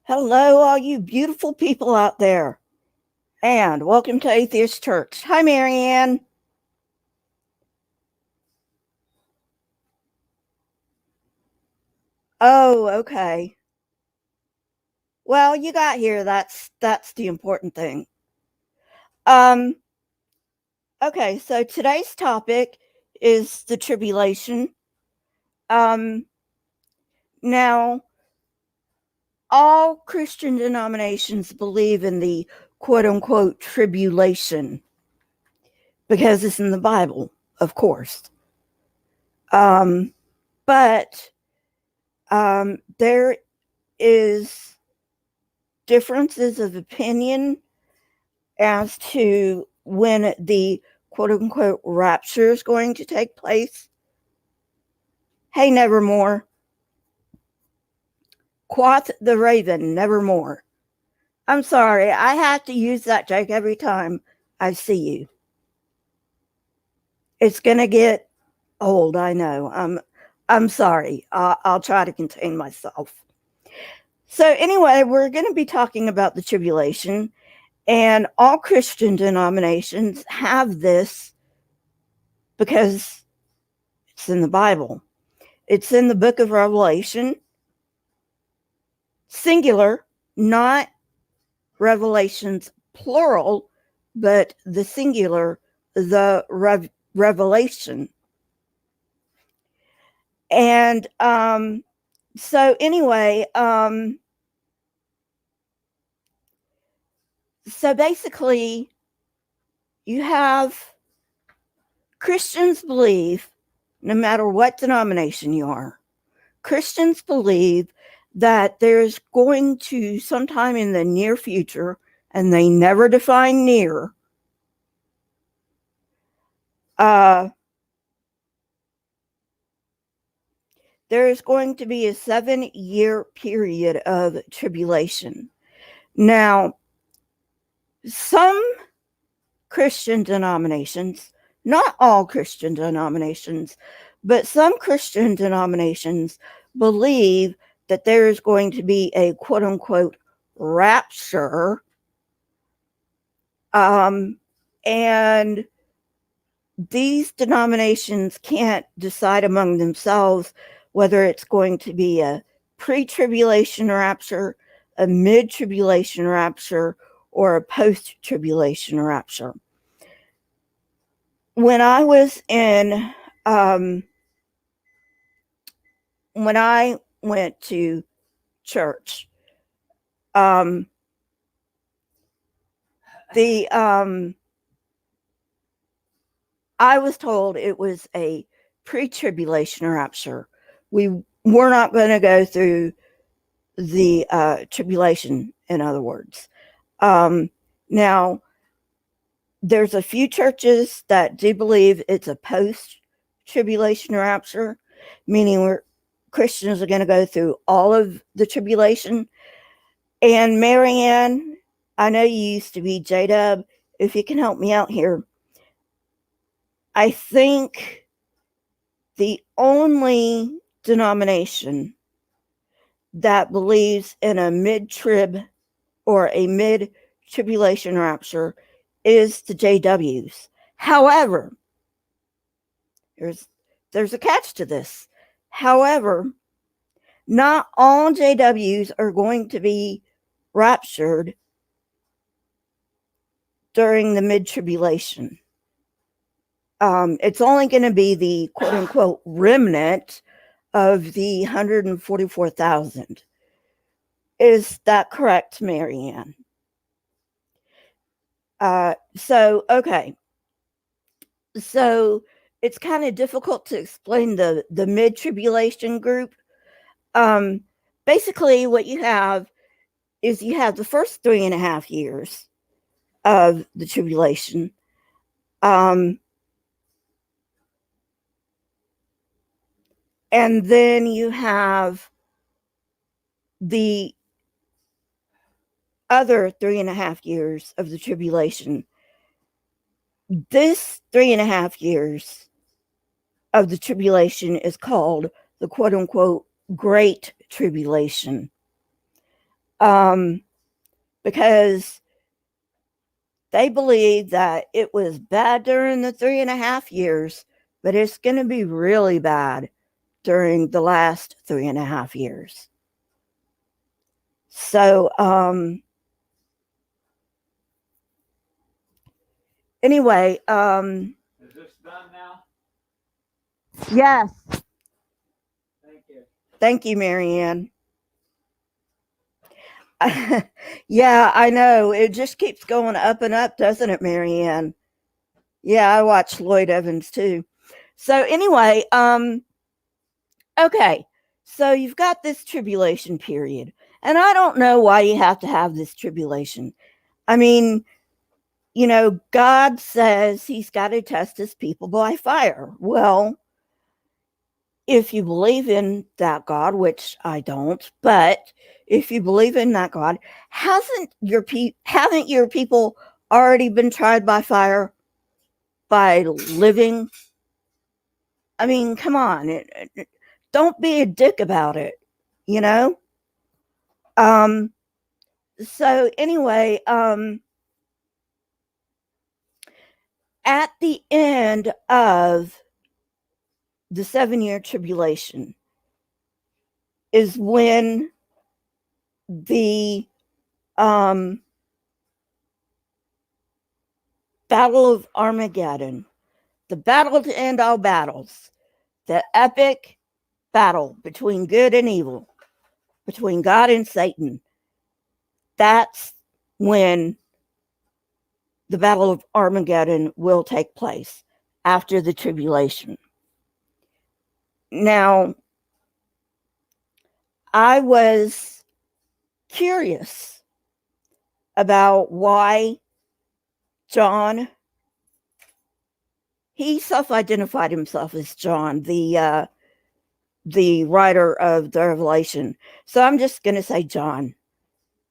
Hello, all you beautiful people out there, and welcome to Atheist Church. Hi, Marianne. Oh, okay. Well, you got here. That's the important thing. Um, okay, so today's topic is the tribulation. Now, all Christian denominations believe in the quote unquote tribulation because it's in the Bible, of course. But there is differences of opinion as to when the quote unquote rapture is going to take place. Hey, Nevermore. Quoth the raven, nevermore. I'm sorry, I have to use that joke every time I see you. It's going to get old, I know. I'm sorry. I'll try to contain myself. So anyway, we're going to be talking about the tribulation, and all Christian denominations have this because it's in the Bible. It's in the book of Revelation, singular, not revelations plural, but the singular, the revelation. And so anyway, so basically you have Christians believe, no matter what denomination you are, Christians believe that there's going to, sometime in the near future, and they never define near, there's going to be a 7-year period of tribulation. Now, some Christian denominations, not all Christian denominations, but some Christian denominations believe that there is going to be a quote unquote rapture. And these denominations can't decide among themselves whether it's going to be a pre-tribulation rapture, a mid-tribulation rapture, or a post-tribulation rapture. When I was in, when I went to church, I was told it was a pre-tribulation rapture. We were not going to go through the tribulation, in other words. Now, there's a few churches that do believe it's a post-tribulation rapture, meaning Christians are going to go through all of the tribulation. And Marianne, I know you used to be J-Dub. If you can help me out here, I think the only denomination that believes in a mid-trib or a mid-tribulation rapture is the JWs. However, there's a catch to this. However, not all JWs are going to be raptured during the mid-tribulation. It's only going to be the quote-unquote remnant of the 144,000. Is that correct, Marianne? Okay. So it's kind of difficult to explain the mid-tribulation group. Basically, what you have is you have the first 3.5 years of the tribulation. And then you have the other 3.5 years of the tribulation. This 3.5 years of the tribulation is called the quote unquote Great Tribulation. because they believe that it was bad during the 3.5 years, but it's going to be really bad during the last 3.5 years. So, anyway, is this done now? Yes. Thank you. Thank you, Marianne. Yeah, I know. It just keeps going up and up, doesn't it, Marianne? Yeah, I watch Lloyd Evans too. So anyway, okay. So you've got this tribulation period. And I don't know why you have to have this tribulation. I mean, God says he's got to test his people by fire. Well, if you believe in that God, which I don't, but if you believe in that God, haven't your people already been tried by fire by living? I mean, come on, don't be a dick about it, you know. So anyway, at the end of the 7-year tribulation is when the Battle of Armageddon, the battle to end all battles, the epic battle between good and evil, between God and Satan. That's when the Battle of Armageddon will take place, after the tribulation. Now, I was curious about why John, he self-identified himself as John, the writer of the Revelation. So I'm just going to say John,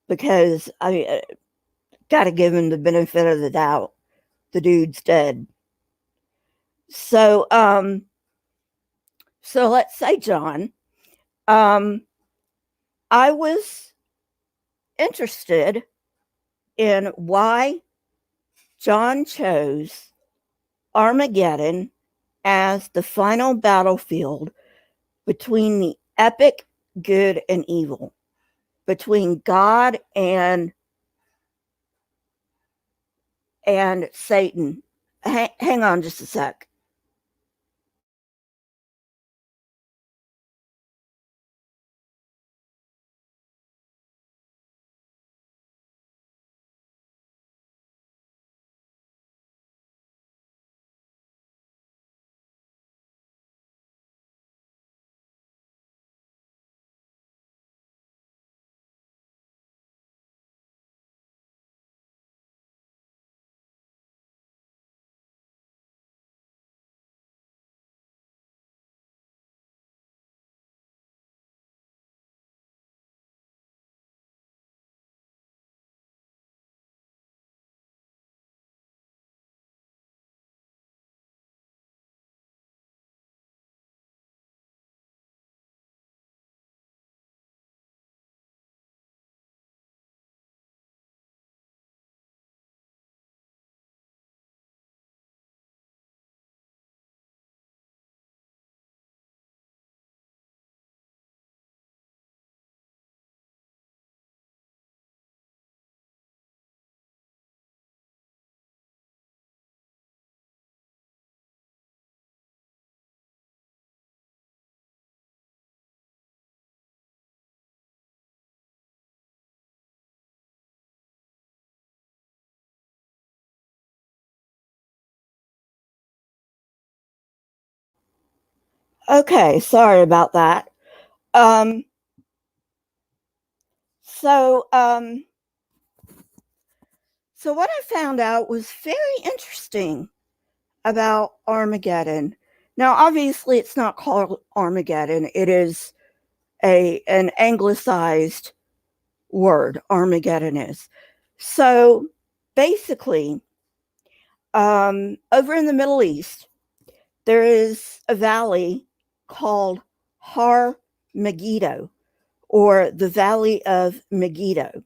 because I got to give him the benefit of the doubt. The dude's dead. So let's say John. I was interested in why John chose Armageddon as the final battlefield between the epic good and evil, between God and Satan. Hang on just a sec. Okay, sorry about that. Um, so, um, so what I found out was very interesting about Armageddon. Now, obviously, it's not called Armageddon. It is an anglicized word. Armageddon is. So, basically, over in the Middle East, there is a valley called Har Megiddo, or the Valley of Megiddo.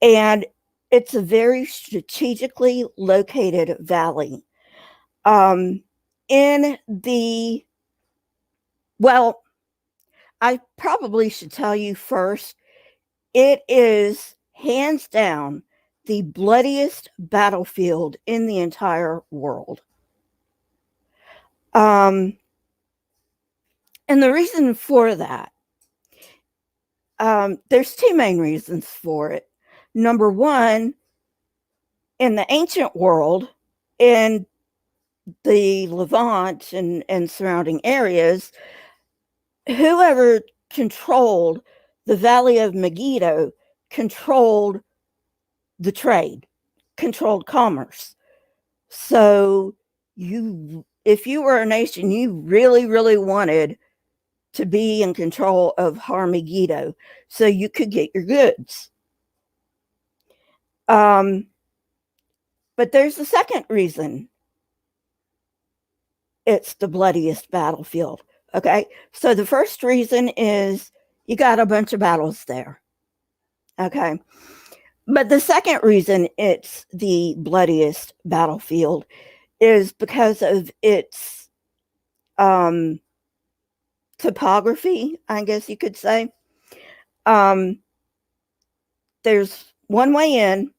And it's a very strategically located valley. In the, well, I probably should tell you first, it is hands down the bloodiest battlefield in the entire world. And the reason for that, there's two main reasons for it. Number one, in the ancient world, in the Levant and surrounding areas, whoever controlled the Valley of Megiddo controlled the trade, controlled commerce. So if you were a nation, you really, really wanted to be in control of Har Megiddo so you could get your goods. But there's a second reason it's the bloodiest battlefield. Okay, so the first reason is you got a bunch of battles there. Okay, but the second reason it's the bloodiest battlefield is because of its topography, I guess you could say. There's one way in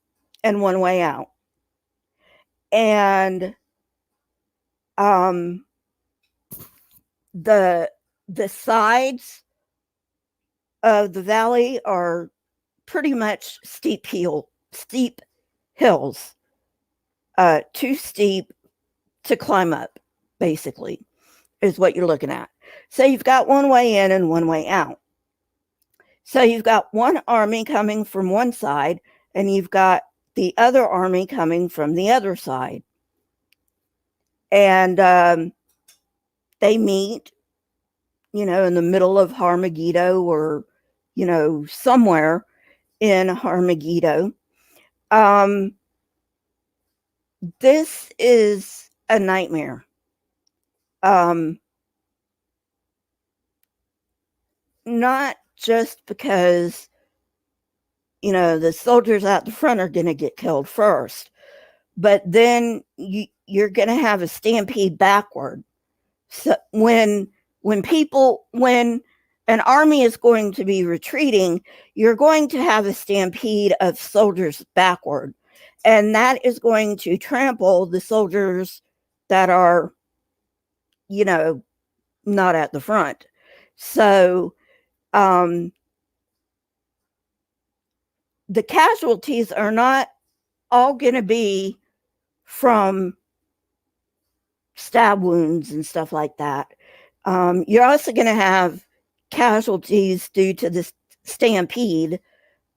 and one way out. And the sides of the valley are pretty much steep hills, too steep to climb up, basically, is what you're looking at. So you've got one way in and one way out. So you've got one army coming from one side, and you've got the other army coming from the other side. And they meet, in the middle of Har Megiddo, or, somewhere in Har Megiddo. This is a nightmare. Not just because, the soldiers out the front are going to get killed first, but then you're going to have a stampede backward. So when an army is going to be retreating, you're going to have a stampede of soldiers backward. And that is going to trample the soldiers that are, not at the front. So the casualties are not all going to be from stab wounds and stuff like that. You're also going to have casualties due to this stampede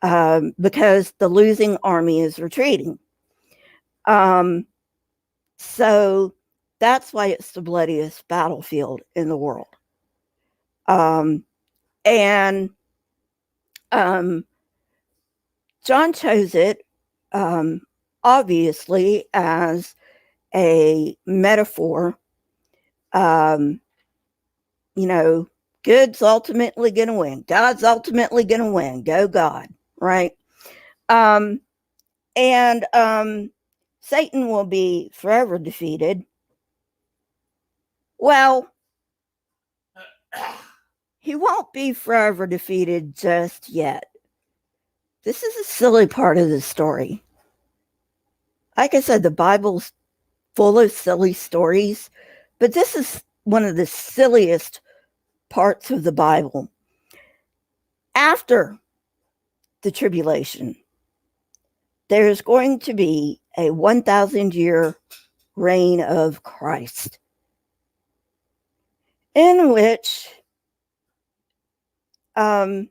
because the losing army is retreating. So that's why it's the bloodiest battlefield in the world. And John chose it, obviously, as a metaphor. Good's ultimately going to win. God's ultimately going to win. Go God, right? And Satan will be forever defeated. Well, he won't be forever defeated just yet. This is a silly part of the story. Like I said, the Bible's full of silly stories, but this is one of the silliest parts of the Bible. After the tribulation, there's going to be a 1,000-year reign of Christ, in which, and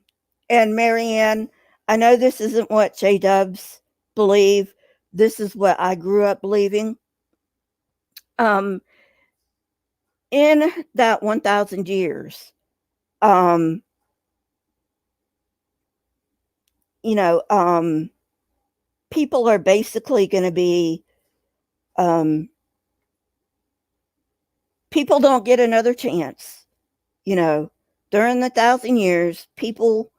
Marianne, I know this isn't what J-dubs believe. This is what I grew up believing. In that 1,000 years, people are basically going to be, people don't get another chance, during the 1,000 years, people,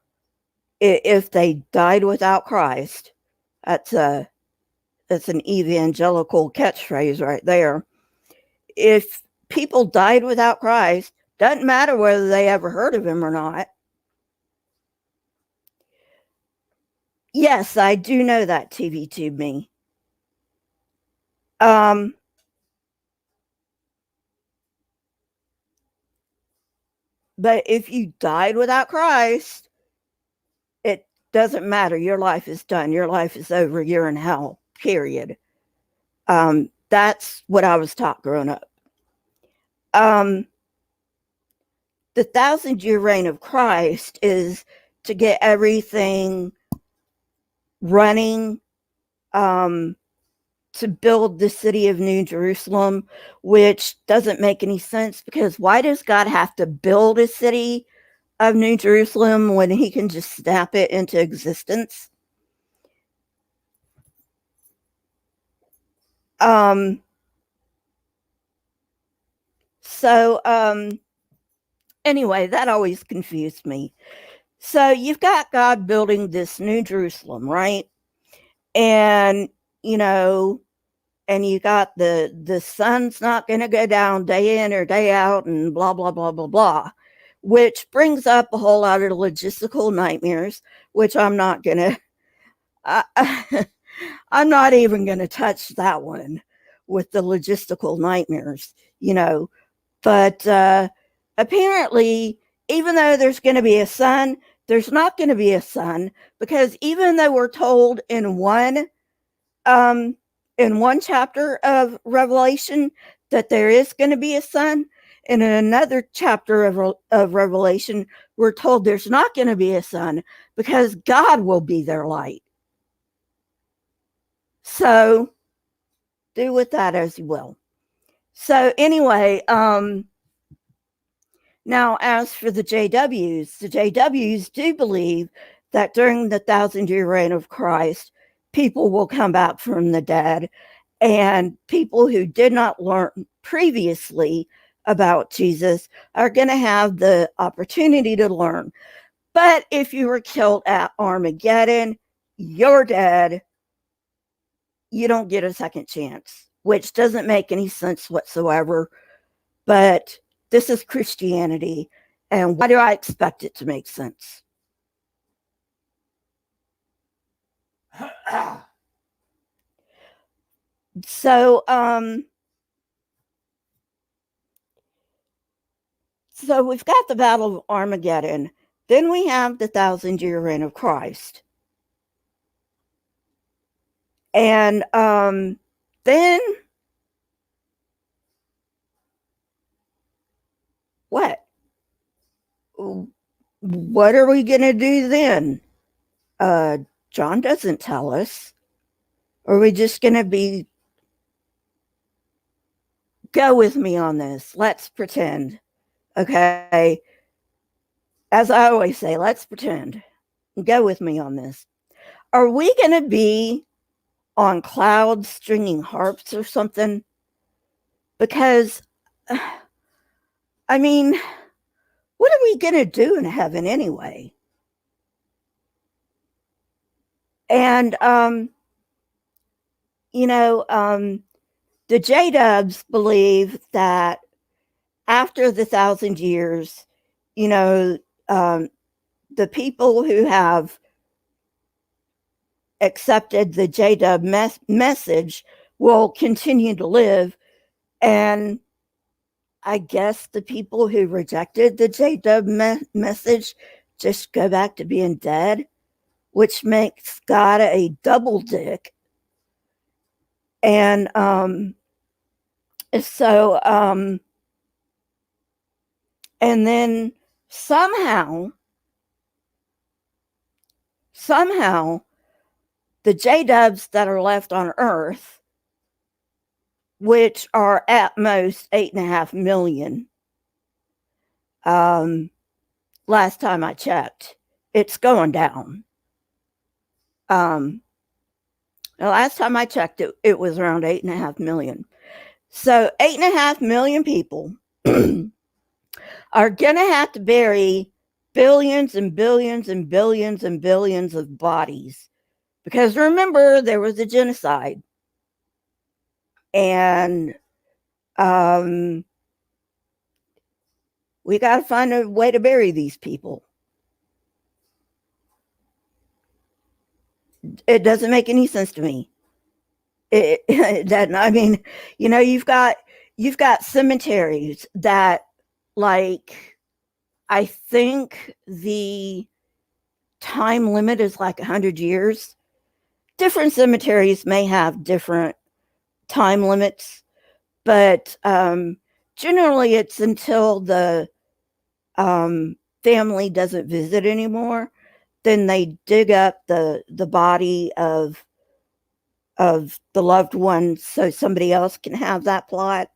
if they died without Christ, that's an evangelical catchphrase right there. If people died without Christ, doesn't matter whether they ever heard of him or not. Yes, I do know that, TV Tube Me. But if you died without Christ, it doesn't matter. Your life is done. Your life is over. You're in hell, period. That's what I was taught growing up. The 1,000-year reign of Christ is to get everything running, to build the city of New Jerusalem, which doesn't make any sense, because why does God have to build a city of New Jerusalem when he can just snap it into existence? Anyway, that always confused me. So you've got God building this New Jerusalem, right? And, you know, and you got the sun's not going to go down day in or day out and blah, blah, blah, blah, blah, which brings up a whole lot of logistical nightmares, which I'm not going to, I'm not even going to touch that one with the logistical nightmares, you know. But apparently, even though there's going to be a sun, there's not going to be a sun, because even though we're told in one chapter of Revelation that there is going to be a sun, and in another chapter of Revelation, we're told there's not going to be a sun because God will be their light. So do with that as you will. So anyway, now as for the JWs do believe that during the 1,000-year reign of Christ, people will come back from the dead, and people who did not learn previously about Jesus are going to have the opportunity to learn. But if you were killed at Armageddon, you're dead. You don't get a second chance, which doesn't make any sense whatsoever. But this is Christianity, and why do I expect it to make sense? So we've got the Battle of Armageddon. Then we have the 1,000-year reign of Christ. And then what? What are we going to do then? John doesn't tell us. Are we just going to be... Go with me on this. Let's pretend. Okay? As I always say, let's pretend. Go with me on this. Are we going to be on clouds stringing harps or something? Because, I mean, what are we going to do in heaven anyway? And, the J-Dubs believe that after the 1,000 years, the people who have accepted the J-Dub message will continue to live, and I guess the people who rejected the J-Dub message just go back to being dead, which makes God a double dick. And and then somehow the J-Dubs that are left on Earth, which are at most 8.5 million, last time I checked, it's going down. The last time I checked, it was around 8.5 million. So 8.5 million people are going to have to bury billions and billions and billions and billions of bodies. Because remember, there was a genocide. And we got to find a way to bury these people. It doesn't make any sense to me. It doesn't. I mean, you know, you've got cemeteries that, like, I think the time limit is like 100 years. Different cemeteries may have different time limits, but generally it's until the family doesn't visit anymore. Then they dig up the body of the loved one so somebody else can have that plot.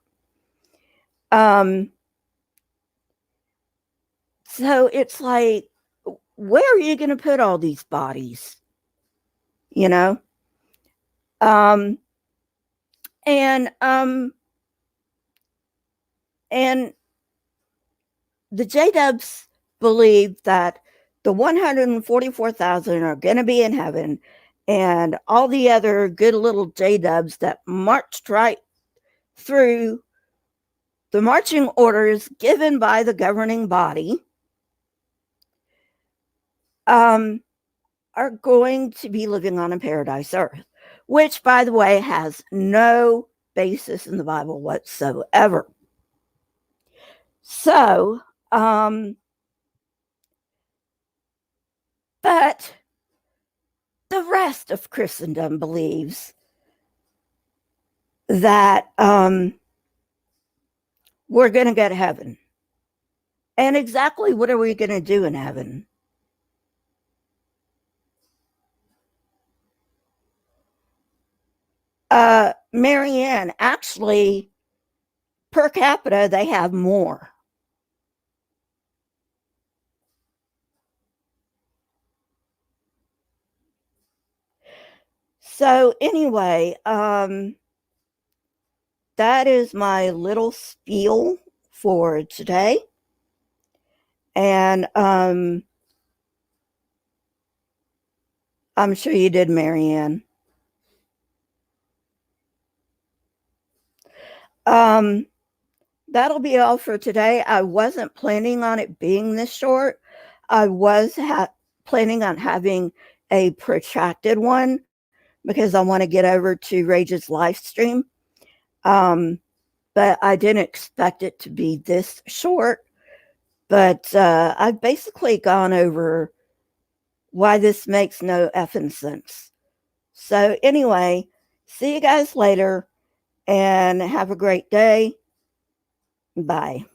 So it's like, where are you going to put all these bodies? You know? And the J-Dubs believe that the 144,000 are going to be in heaven, and all the other good little J-Dubs that marched right through the marching orders given by the governing body are going to be living on a paradise earth, which, by the way, has no basis in the Bible whatsoever. So, but the rest of Christendom believes that we're going to go to heaven. And exactly what are we going to do in heaven? Marianne, actually, per capita, they have more. So anyway, that is my little spiel for today. And I'm sure you did, Marianne. That'll be all for today. I wasn't planning on it being this short. I was planning on having a protracted one because I want to get over to Rage's live stream. But I didn't expect it to be this short. But I've basically gone over why this makes no effing sense. So anyway, see you guys later and have a great day. Bye.